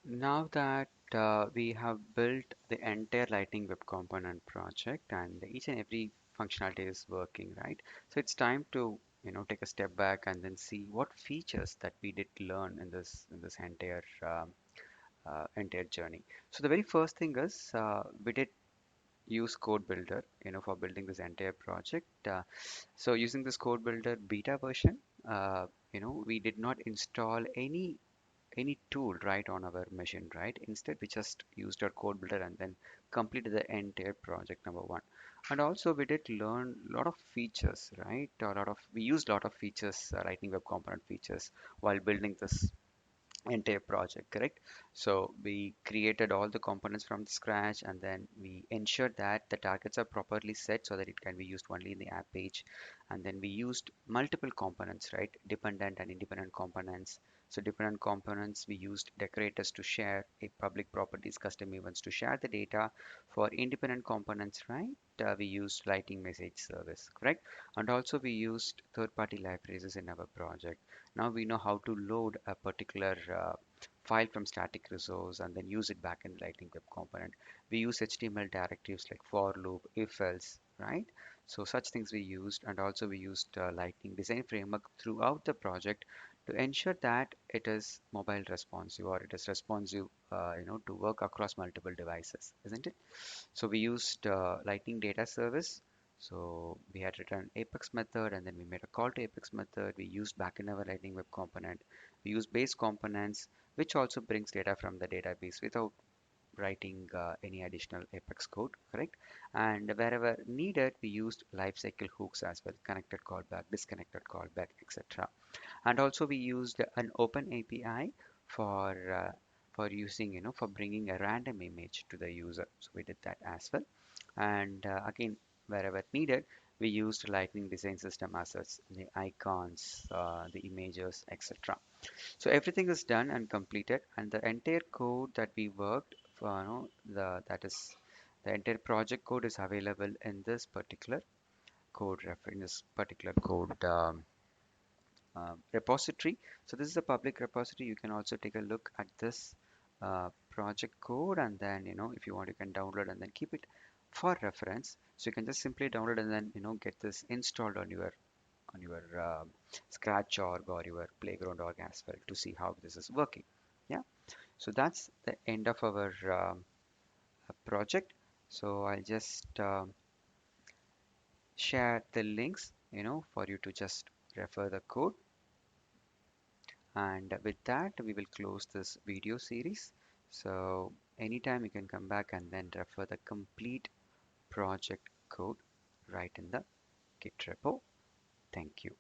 Now that we have built the entire Lightning Web Component project and each and every functionality is working, right? So it's time to, take a step back and then see what features that we did learn in this entire journey. So the very first thing is we did use Code Builder, for building this entire project. So using this Code Builder beta version, we did not install any tool right on our machine, right? Instead, we just used our code builder and then completed the entire project number one. And also we did learn a lot of features, right? We used a lot of features, Lightning Web Component features while building this entire project, correct? So we created all the components from scratch and then we ensured that the targets are properly set so that it can be used only in the app page. And then we used multiple components, right? Dependent and independent components. So dependent components, we used decorators to share a public properties, custom events to share the data. For independent components, right? We used Lightning Message Service, correct? And also we used third-party libraries in our project. Now we know how to load a particular file from static resource and then use it back in Lightning Web Component. We use HTML directives like for loop, if else, right? So such things we used, and also we used Lightning Design Framework throughout the project to ensure that it is mobile responsive or it is responsive, to work across multiple devices, isn't it? So we used Lightning Data Service. So we had written Apex method and then we made a call to Apex method. We used back in our Lightning Web Component. We use base components, which also brings data from the database without writing any additional Apex code, correct? And wherever needed, we used lifecycle hooks as well, connected callback, disconnected callback, etc. And also we used an open API for using, for bringing a random image to the user. So we did that as well. And again, wherever needed, we used Lightning Design System assets, the icons, the images, etc. So everything is done and completed, and the entire code that we worked for, the entire project code is available in this particular in this particular code repository. So this is a public repository. You can also take a look at this project code, and then if you want, you can download and then keep it for reference. So you can just simply download and then get this installed on your Scratch org or your Playground org as well to see how this is working. Yeah. So that's the end of our project. So I'll just share the links, for you to just refer the code. And with that, we will close this video series. So anytime you can come back and then refer the complete project code right in the Git repo. Thank you.